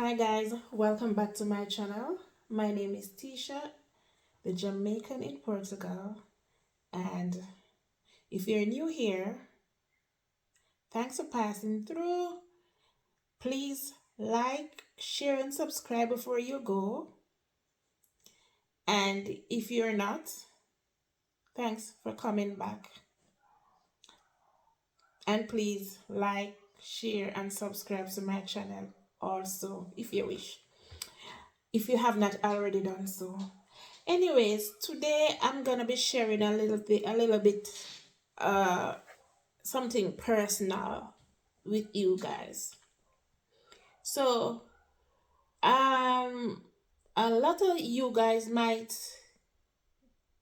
Hi guys, welcome back to my channel. My name is Tisha, the Jamaican in Portugal, and if you're new here, thanks for passing through. Please like, share, and subscribe before you go. And if you're not, thanks for coming back. And please like, share, and subscribe to my channel also if you wish, if you have not already done so. Anyways, today I'm gonna be sharing a little bit, uh, something personal with you guys. So, um, a lot of you guys might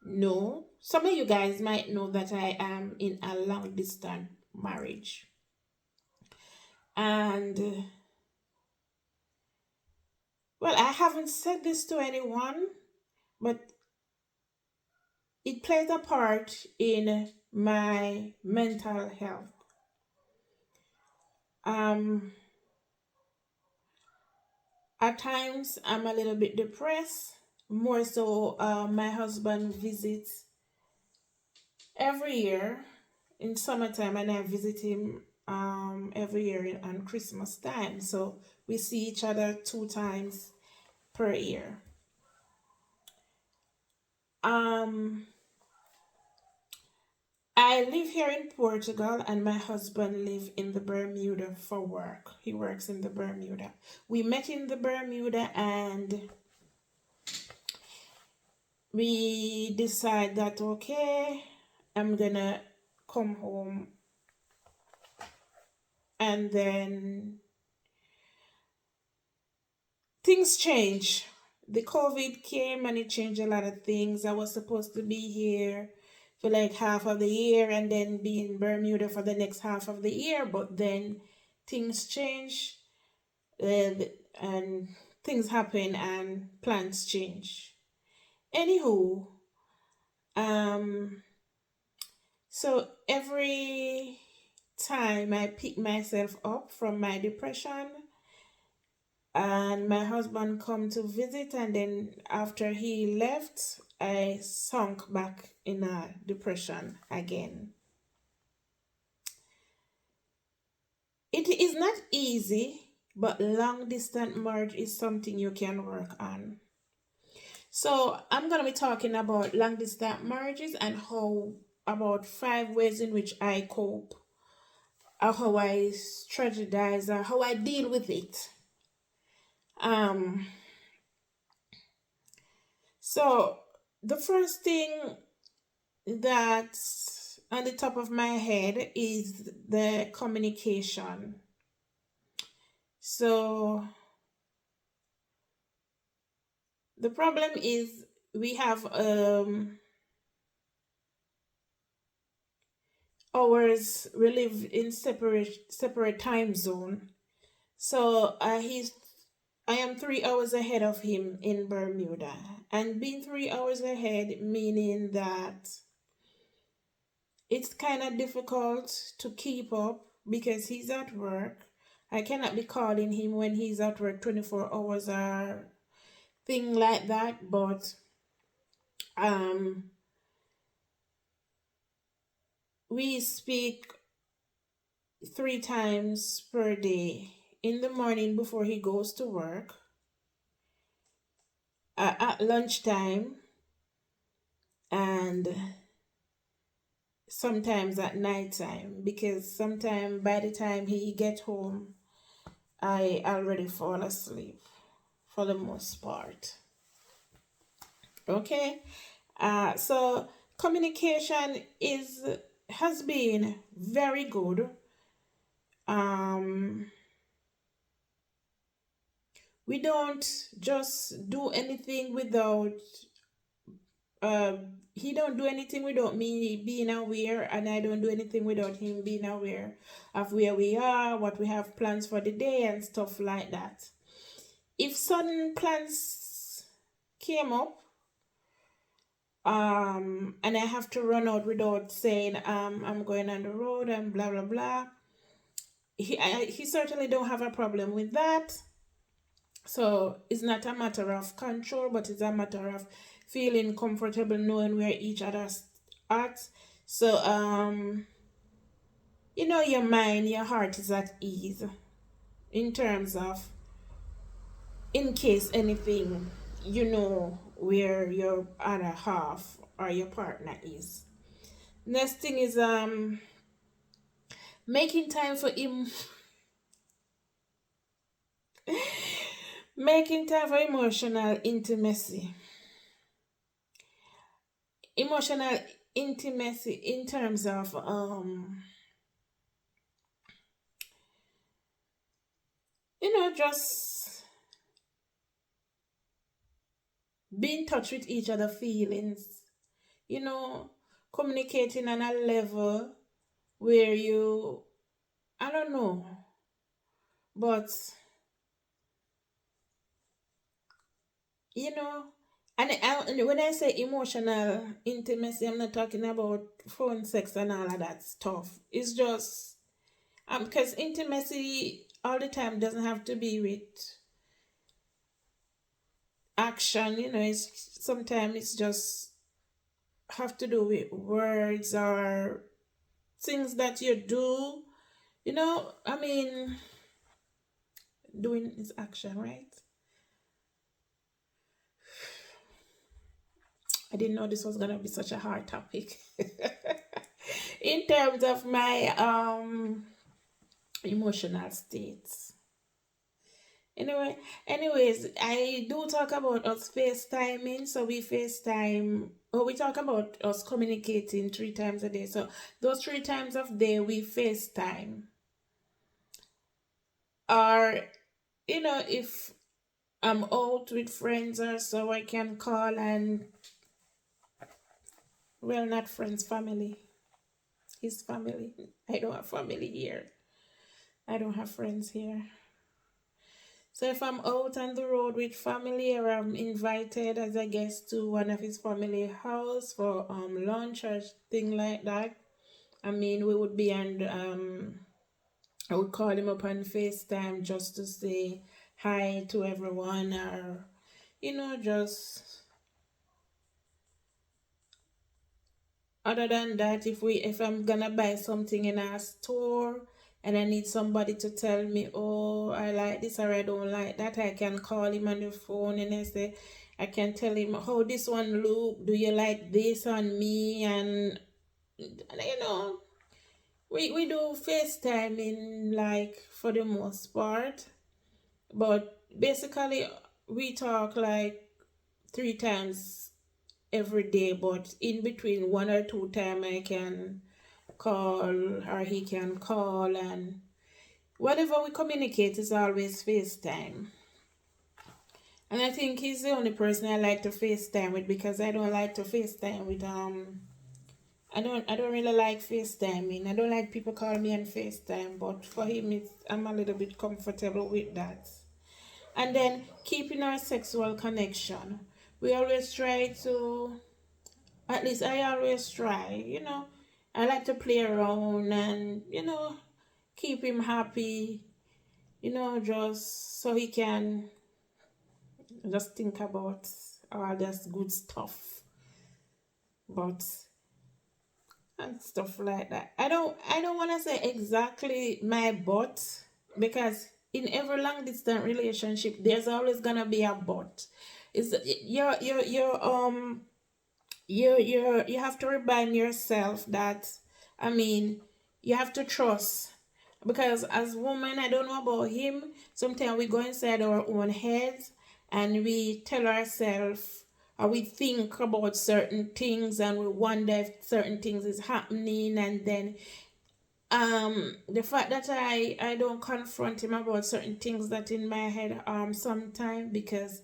know, some of you guys might know that I am in a long distance marriage, and well, I haven't said this to anyone, but it plays a part in my mental health. Um, At times, I'm a little bit depressed. More so, my husband visits every year in summertime, and I visit him every year on Christmas time. So we see each other 2 times per year. Um, I live here in Portugal, and my husband live in the Bermuda for work. He works in the Bermuda. We met in the Bermuda, and we decide that okay, I'm gonna come home, and then things change. The COVID came and it changed a lot of things. I was supposed to be here for like half of the year and then be in Bermuda for the next half of the year, but then things change, and things happen and plans change. Anywho, um so every time I pick myself up from my depression and my husband come to visit, and then after he left, I sunk back in a depression again. It is not easy, but long distance marriage is something you can work on. So I'm gonna be talking about long distance marriages and how, about 5 ways in which I cope, or how I strategize, or how I deal with it. Um, so the first thing that's on the top of my head is the communication. So the problem is we have hours, we live in separate time zone. So I am 3 hours ahead of him in Bermuda. And being 3 hours ahead, meaning that it's kind of difficult to keep up because he's at work. I cannot be calling him when he's at work 24 hours or thing like that, but um we speak 3 times per day, in the morning before he goes to work, at lunchtime, and sometimes at nighttime, because sometimes by the time he get home I already fall asleep for the most part. Okay. So communication is has been very good. um we don't just do anything without, uh he don't do anything without me being aware, and I don't do anything without him being aware of where we are, what we have plans for the day, and stuff like that. If sudden plans came up, and I have to run out without saying I'm going on the road and blah blah blah, he certainly don't have a problem with that. So it's not a matter of control, but it's a matter of feeling comfortable knowing where each other's at. So your mind, your heart is at ease in terms of, in case anything, where your other half or your partner is. Next thing is making time for him, making time for emotional intimacy. Emotional intimacy in terms of just be in touch with each other feelings, you know, communicating on a level where you, I don't know, but you know, and when I say emotional intimacy, I'm not talking about phone sex and all of that stuff. It's just because intimacy all the time doesn't have to be with action. It's sometimes it's just have to do with words or things that you do. I mean, doing is action, right? I didn't know this was gonna be such a hard topic. In terms of my emotional states. Anyways, I do talk about us FaceTiming. So we FaceTime, or we talk about us communicating 3 times a day. So those 3 times of day we FaceTime. Or, if I'm out with friends or so, I can call and, well, not friends, family. His family. I don't have family here. I don't have friends here. So if I'm out on the road with family, or I'm invited as a guest to one of his family house for lunch or thing like that, I mean, we would be on I would call him up on FaceTime just to say hi to everyone, or just other than that, if I'm gonna buy something in a store and I need somebody to tell me, oh, I like this or I don't like that, I can call him on the phone and I can tell him how this one look. Do you like this on me? And we do FaceTiming, like, for the most part, but basically we talk like 3 times every day, but in between 1 or 2 time I can call or he can call, and whatever we communicate is always FaceTime. And I think he's the only person I like to FaceTime with, because I don't like to FaceTime with I don't really like FaceTiming. I don't like people calling me on FaceTime, but for him I'm a little bit comfortable with that. And then keeping our sexual connection. We always try to, at least I always try. I like to play around and, keep him happy, just so he can just think about all this good stuff. But and stuff like that. I don't want to say exactly my but, because in every long distance relationship there's always gonna be a but. Is you have to remind yourself that, I mean, you have to trust, because as women, I don't know about him, sometimes we go inside our own heads and we tell ourselves, or we think about certain things and we wonder if certain things is happening, and then the fact that I don't confront him about certain things that in my head sometimes, because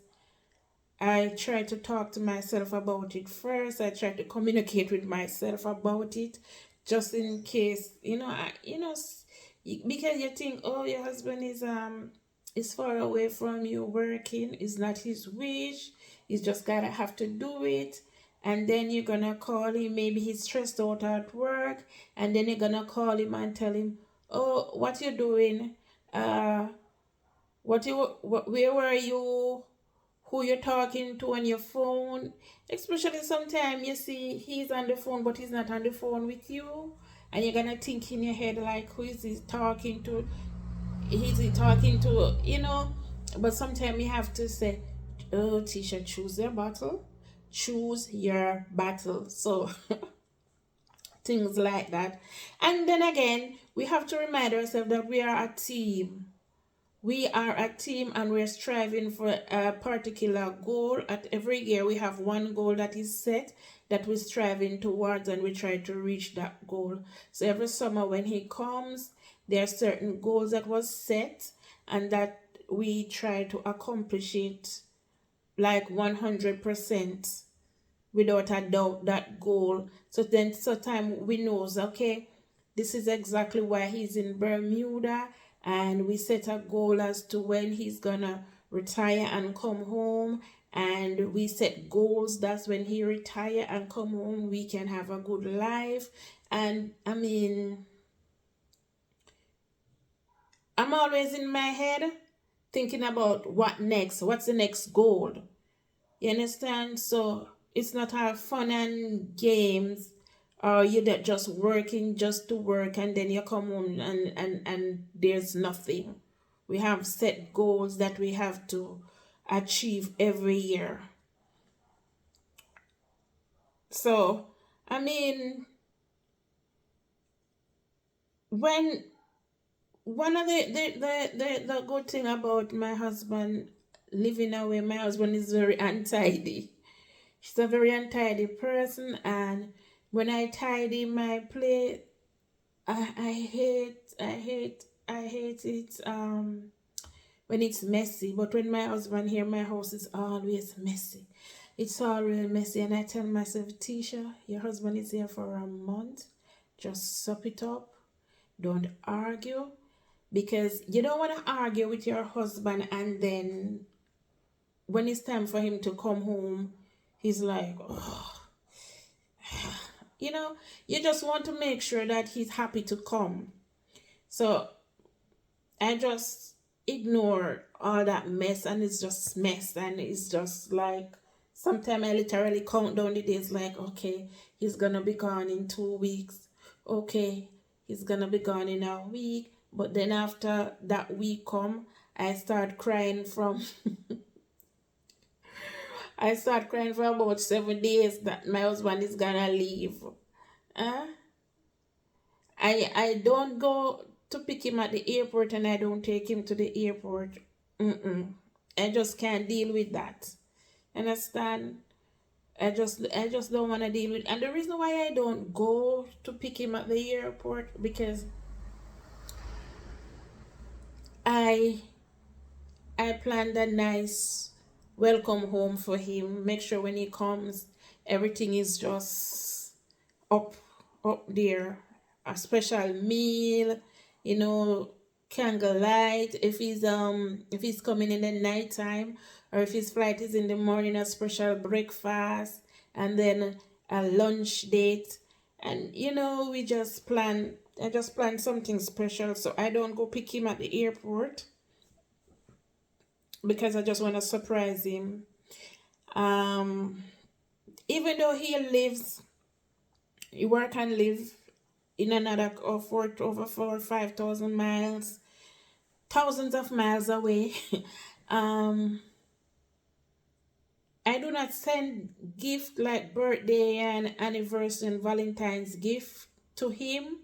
I try to talk to myself about it first. I try to communicate with myself about it, just in case, because you think, oh, your husband is far away from you working. It's not his wish. He's just gotta have to do it. And then you're gonna call him. Maybe he's stressed out at work, and then you're gonna call him and tell him, oh, what you doing? Uh, where were you? Who you're talking to on your phone? Especially sometimes you see he's on the phone, but he's not on the phone with you, and you're gonna think in your head like, who is he talking to? Is he talking to? But sometimes you have to say, "Oh, Tisha, choose your battle. Choose your battle." So things like that. And then again, we have to remind ourselves that we are a team. We are a team and we're striving for a particular goal. At every year, we have one goal that is set that we're striving towards, and we try to reach that goal. So every summer when he comes, there are certain goals that was set and that we try to accomplish it like 100% without a doubt that goal. So then so time we knows, okay, this is exactly why he's in Bermuda, and we set a goal as to when he's gonna retire and come home, and we set goals that's when he retire and come home we can have a good life. And I mean, I'm always in my head thinking about what's the next goal. You understand? So it's not all fun and games, or you that just working just to work and then you come home and there's nothing. We have set goals that we have to achieve every year. So I mean, when one of the good thing about my husband living away, my husband is very untidy. She's a very untidy person, and when I tidy my plate, I hate it when it's messy. But when my husband here, my house is always messy. It's always messy, and I tell myself, Tisha, your husband is here for a month. Just sup it up. Don't argue, because you don't want to argue with your husband, and then when it's time for him to come home, he's like, oh, you know, you just want to make sure that he's happy to come. So I just ignore all that mess, and it's just mess, and it's just like sometimes I literally count down the days like, okay, he's gonna be gone in 2 weeks. Okay, he's gonna be gone in a week. But then after that week come, I start crying from I start crying for about 7 days that my husband is gonna leave. Uh, I don't go to pick him at the airport, and I don't take him to the airport. Mm-mm. I just can't deal with that. Understand? I just don't want to deal with. And the reason why I don't go to pick him at the airport, because I I planned a nice welcome home for him. Make sure when he comes, everything is just up up there. A special meal, you know, candlelight. If he's coming in the nighttime, or if his flight is in the morning, a special breakfast, and then a lunch date. And we just plan. I just plan something special, so I don't go pick him at the airport because I just want to surprise him. Um, Even though he work and live in another over 4 or 5,000 miles, thousands of miles away. um, I do not send gift like birthday and anniversary and Valentine's gift to him,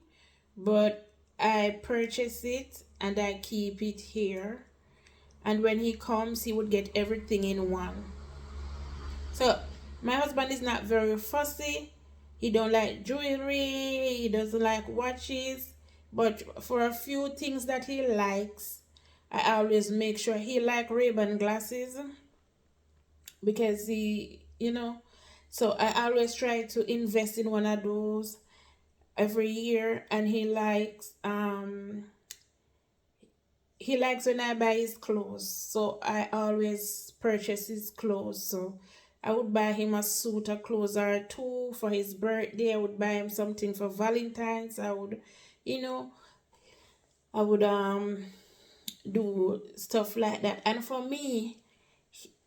but I purchase it and I keep it here. And when he comes, he would get everything in one. So my husband is not very fussy. He don't like jewelry. He doesn't like watches. But for a few things that he likes, I always make sure he like Ray-Ban glasses, because so I always try to invest in one of those every year. And he likes when I buy his clothes, so I always purchase his clothes. So I would buy him a suit of clothes or two for his birthday. I would buy him something for Valentine's. You know, I would do stuff like that. And for me,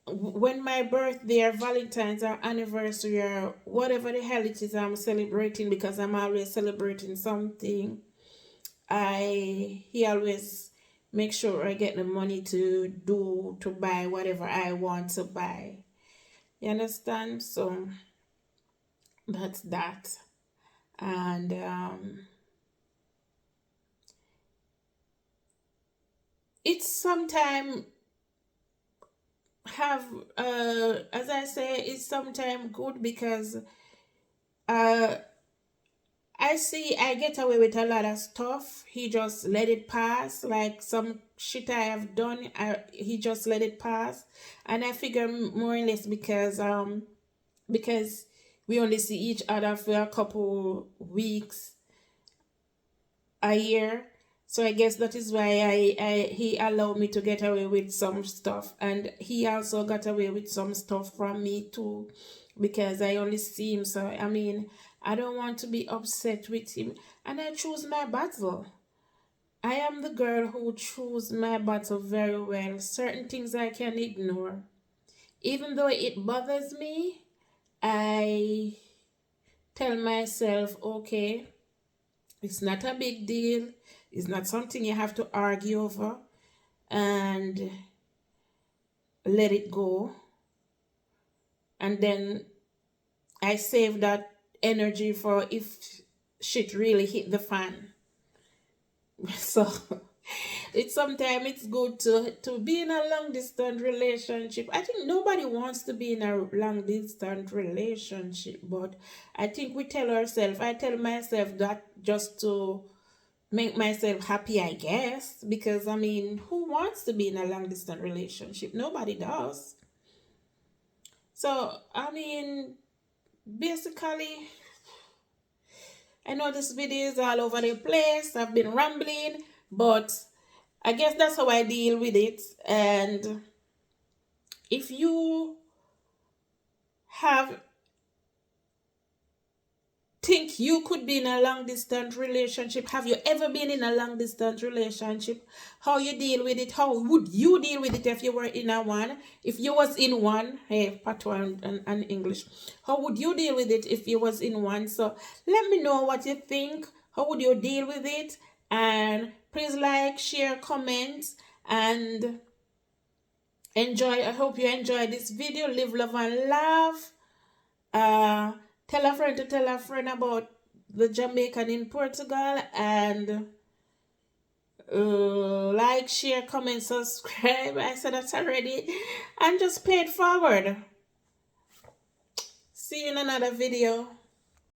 when my birthday or Valentine's or anniversary or whatever the hell it is I'm celebrating, because I'm always celebrating something, he always make sure I get the money to buy whatever I want to buy. You understand? So that's that. And it's sometime have as I say, it's sometime good because uh I see I get away with a lot of stuff. He just let it pass. Like some shit I have done, he just let it pass. And I figure more or less because we only see each other for a couple weeks a year. So I guess that is why he allowed me to get away with some stuff, and he also got away with some stuff from me too, because I only see him. So I mean, I don't want to be upset with him, and I choose my battle. I am the girl who choose my battle very well. Certain things I can ignore, even though it bothers me. I tell myself, okay, it's not a big deal. It's not something you have to argue over, and let it go. And then I save that energy for if shit really hit the fan. So it's sometimes it's good to be in a long distance relationship. I think nobody wants to be in a long distance relationship, but I think we tell ourselves, I tell myself that just to make myself happy, I guess, because I mean, who wants to be in a long distance relationship? Nobody does. So I mean, basically, I know this video is all over the place. I've been rambling, but I guess that's how I deal with it. And if you have think you could be in a long distance relationship, have you ever been in a long distance relationship? How you deal with it? How would you deal with it if you were in a one? If you was in one, hey, patois and English. How would you deal with it if you was in one? So let me know what you think. How would you deal with it? And please like, share, comment, and enjoy. I hope you enjoy this video. Live, love, and laugh. uh Tell a friend to tell a friend about the Jamaican in Portugal, and like, share, comment, subscribe. I said that already, and just pay it forward. See you in another video.